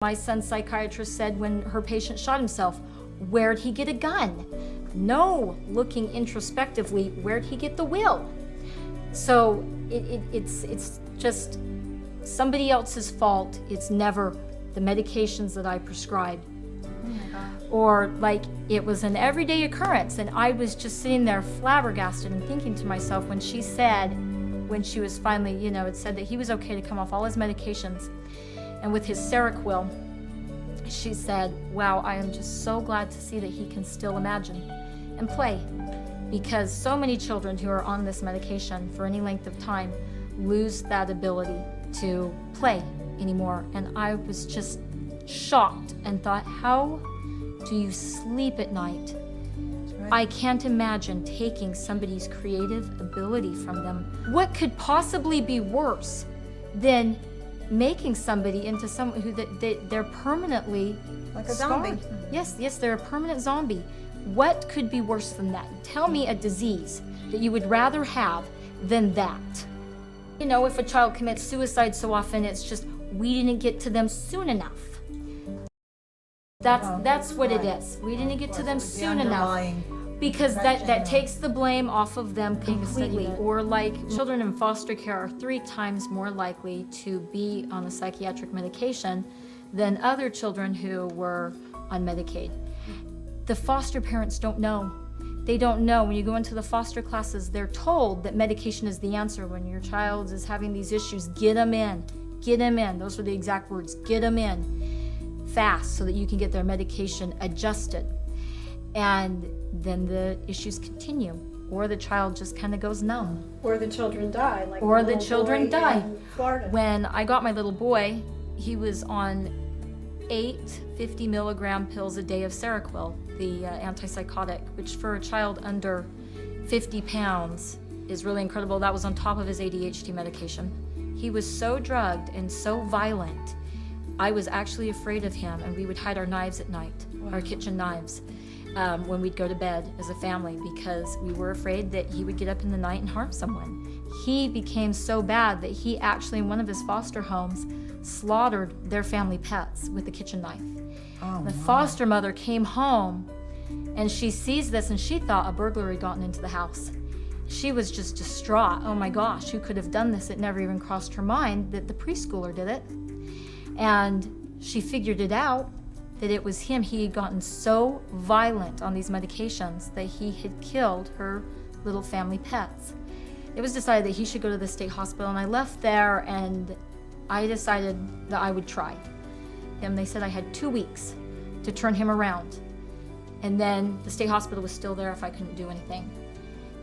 My son's psychiatrist said when her patient shot himself, where'd he get a gun? No, looking introspectively, where'd he get the will? So it's just somebody else's fault. It's never the medications that I prescribed. Oh my God. Or like it was an everyday occurrence, and I was just sitting there flabbergasted and thinking to myself when she said, when she was finally, it said that he was okay to come off all his medications, and with his Seroquel, she said, wow, I am just so glad to see that he can still imagine and play, because so many children who are on this medication for any length of time lose that ability to play anymore. And I was just shocked and thought, how do you sleep at night? Right. I can't imagine taking somebody's creative ability from them. What could possibly be worse than making somebody into someone who they're permanently like a scarred. zombie? Yes, they're a permanent zombie. What could be worse than that? Tell me a disease that you would rather have than that. If a child commits suicide so often, it's just we didn't get to them soon enough. That's what it is. We didn't get to them soon enough. Because that takes the blame off of them completely. Or like children in foster care are 3 times more likely to be on a psychiatric medication than other children who were on Medicaid. The foster parents don't know. They don't know. When you go into the foster classes, they're told that medication is the answer. When your child is having these issues, get them in. Get them in. Those were the exact words. Get them in fast so that you can get their medication adjusted. And then the issues continue, or the child just kind of goes numb. Or the children die. Like or the children die. In Florida. When I got my little boy, he was on 8 50-milligram pills a day of Seroquel, the antipsychotic, which for a child under 50 pounds is really incredible. That was on top of his ADHD medication. He was so drugged and so violent, I was actually afraid of him, and we would hide our knives at night, our kitchen knives. When we'd go to bed as a family, because we were afraid that he would get up in the night and harm someone. He became so bad that he actually, in one of his foster homes, slaughtered their family pets with a kitchen knife. Oh, the foster mother came home and she sees this and she thought a burglar had gotten into the house. She was just distraught. Oh my gosh, who could have done this? It never even crossed her mind that the preschooler did it. And she figured it out, that it was him. He had gotten so violent on these medications that he had killed her little family pets. It was decided that he should go to the state hospital, and I left there and I decided that I would try him. They said I had 2 weeks to turn him around, and then the state hospital was still there if I couldn't do anything.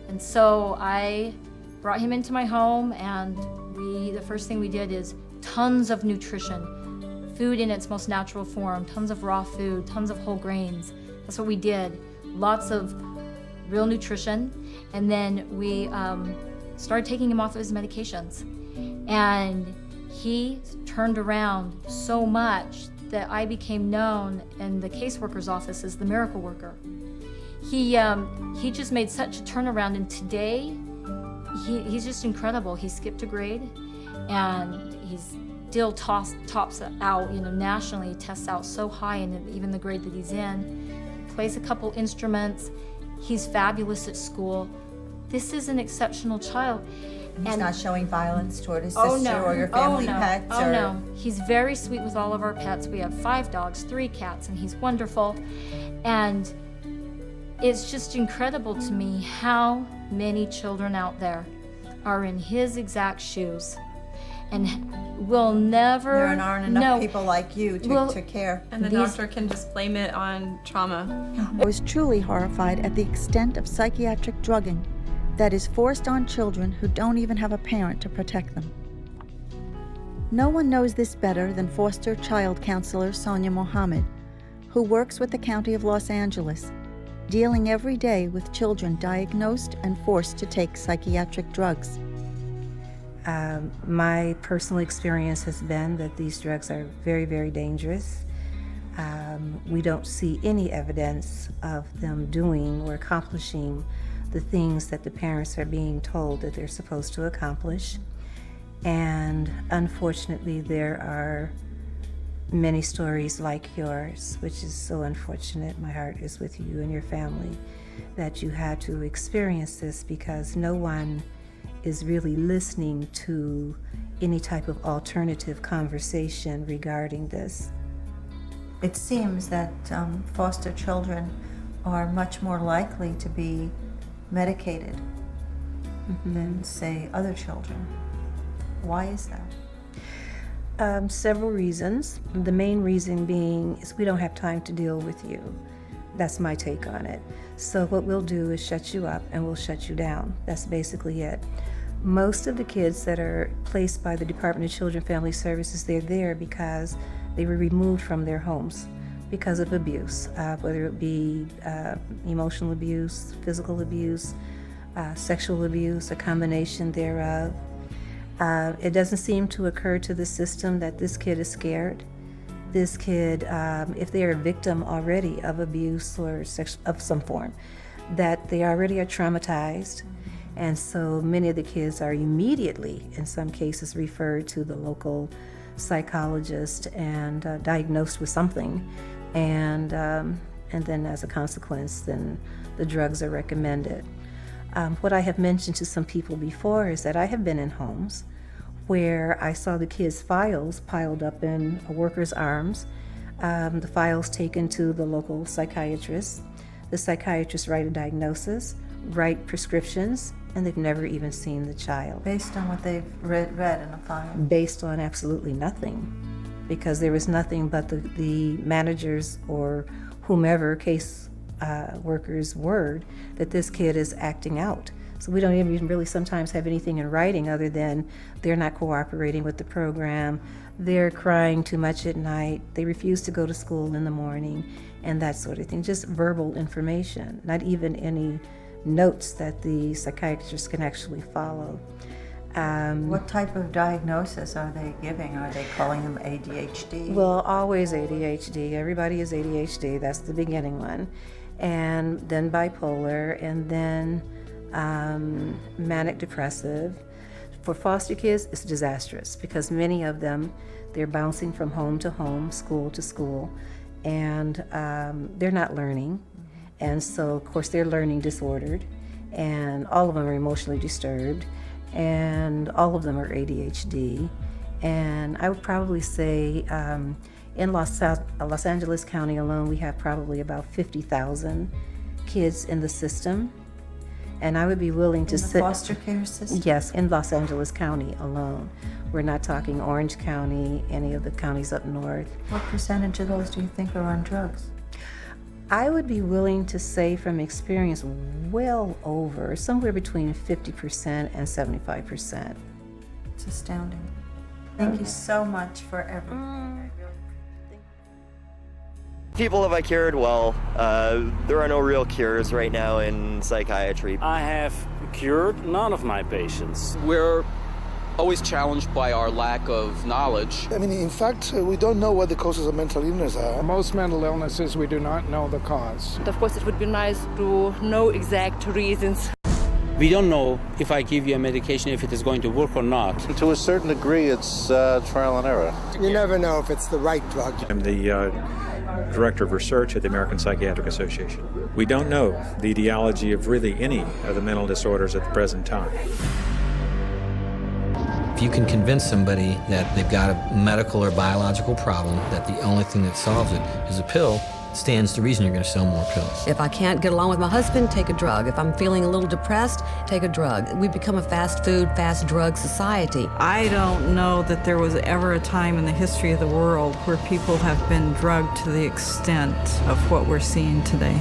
And so I brought him into my home, and the first thing we did is tons of nutrition. Food in its most natural form, tons of raw food, tons of whole grains. That's what we did. Lots of real nutrition. And then we started taking him off of his medications. And he turned around so much that I became known in the caseworker's office as the miracle worker. He just made such a turnaround, and today he's just incredible. He skipped a grade, and he's still tops out, nationally, tests out so high in even the grade that he's in. Plays a couple instruments. He's fabulous at school. This is an exceptional child. He's not showing violence toward his Oh, sister no. or your family pets? Oh, no. He's very sweet with all of our pets. We have 5 dogs, 3 cats, and he's wonderful. And it's just incredible to me how many children out there are in his exact shoes and will never There aren't enough people like you to care. And the doctor can just blame it on trauma. I was truly horrified at the extent of psychiatric drugging that is forced on children who don't even have a parent to protect them. No one knows this better than foster child counselor Sonia Mohammed, who works with the County of Los Angeles, dealing every day with children diagnosed and forced to take psychiatric drugs. My personal experience has been that these drugs are very, very dangerous. We don't see any evidence of them doing or accomplishing the things that the parents are being told that they're supposed to accomplish. And unfortunately, there are many stories like yours, which is so unfortunate. My heart is with you and your family that you had to experience this, because no one is really listening to any type of alternative conversation regarding this. It seems that foster children are much more likely to be medicated than, say, other children. Why is that? Several reasons. The main reason being is we don't have time to deal with you. That's my take on it. So what we'll do is shut you up and we'll shut you down. That's basically it. Most of the kids that are placed by the Department of Children and Family Services, they're there because they were removed from their homes because of abuse, whether it be emotional abuse, physical abuse, sexual abuse, a combination thereof. It doesn't seem to occur to the system that this kid is scared. This kid, if they are a victim already of abuse or of some form, that they already are traumatized. And so many of the kids are immediately, in some cases, referred to the local psychologist and diagnosed with something. And then as a consequence, then the drugs are recommended. What I have mentioned to some people before is that I have been in homes where I saw the kids' files piled up in a worker's arms, the files taken to the local psychiatrist. The psychiatrist write a diagnosis, write prescriptions, and they've never even seen the child. Based on what they've read in a file? Based on absolutely nothing, because there was nothing but the manager's or whomever case worker's word that this kid is acting out. So we don't even really sometimes have anything in writing other than they're not cooperating with the program, they're crying too much at night, they refuse to go to school in the morning, and that sort of thing. Just verbal information, not even any notes that the psychiatrist can actually follow. What type of diagnosis are they giving? Are they calling them ADHD? Well, always ADHD. Everybody is ADHD. That's the beginning one. And then bipolar, and then manic depressive. For foster kids, it's disastrous because many of them, they're bouncing from home to home, school to school, and they're not learning. And so, of course, they're learning disordered, and all of them are emotionally disturbed, and all of them are ADHD. And I would probably say in Los Angeles County alone, we have probably about 50,000 kids in the system. And I would be willing to say... In the foster care system? Yes, in Los Angeles County alone. We're not talking Orange County, any of the counties up north. What percentage of those do you think are on drugs? I would be willing to say from experience well over, somewhere between 50% and 75%. It's astounding. Thank you so much for everything. People have I cured? Well, there are no real cures right now in psychiatry. I have cured none of my patients. We're always challenged by our lack of knowledge. I mean, in fact, we don't know what the causes of mental illness are. Most mental illnesses, we do not know the cause. Of course, it would be nice to know exact reasons. We don't know if I give you a medication, if it is going to work or not. To a certain degree, it's trial and error. You never know if it's the right drug. I'm the Director of Research at the American Psychiatric Association. We don't know the etiology of really any of the mental disorders at the present time. If you can convince somebody that they've got a medical or biological problem, that the only thing that solves it is a pill, stands to reason you're going to sell more pills. If I can't get along with my husband, take a drug. If I'm feeling a little depressed, take a drug. We become a fast food, fast drug society. I don't know that there was ever a time in the history of the world where people have been drugged to the extent of what we're seeing today.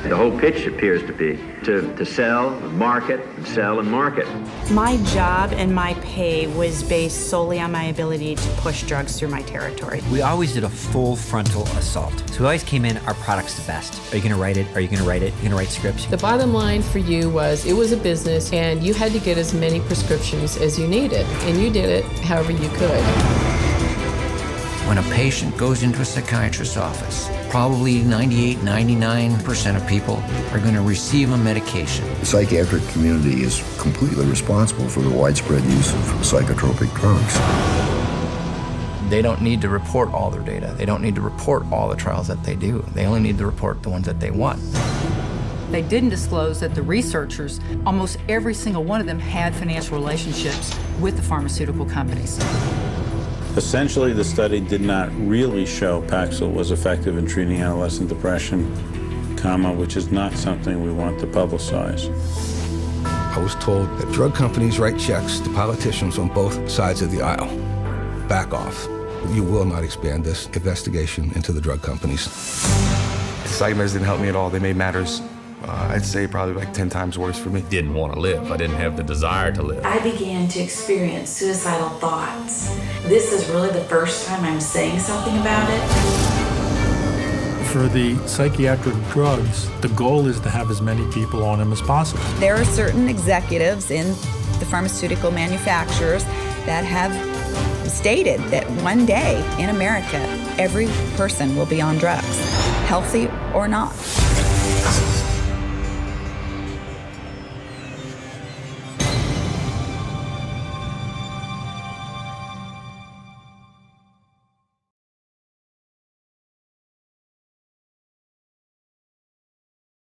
The whole pitch appears to be to sell, market, and sell and market. My job and my pay was based solely on my ability to push drugs through my territory. We always did a full frontal assault. So we always came in, our product's the best. Are you going to write it? Are you going to write it? You're going to write scripts? The bottom line for you was it was a business and you had to get as many prescriptions as you needed. And you did it however you could. When a patient goes into a psychiatrist's office, probably 99% of people are going to receive a medication. The psychiatric community is completely responsible for the widespread use of psychotropic drugs. They don't need to report all their data. They don't need to report all the trials that they do. They only need to report the ones that they want. They didn't disclose that the researchers, almost every single one of them, had financial relationships with the pharmaceutical companies. Essentially, the study did not really show Paxil was effective in treating adolescent depression, which is not something we want to publicize. I was told that drug companies write checks to politicians on both sides of the aisle. Back off. You will not expand this investigation into the drug companies. The psych meds didn't help me at all. They made matters, I'd say, probably like 10 times worse for me. Didn't want to live. I didn't have the desire to live. I began to experience suicidal thoughts. This is really the first time I'm saying something about it. For the psychiatric drugs, the goal is to have as many people on them as possible. There are certain executives in the pharmaceutical manufacturers that have stated that one day in America, every person will be on drugs, healthy or not.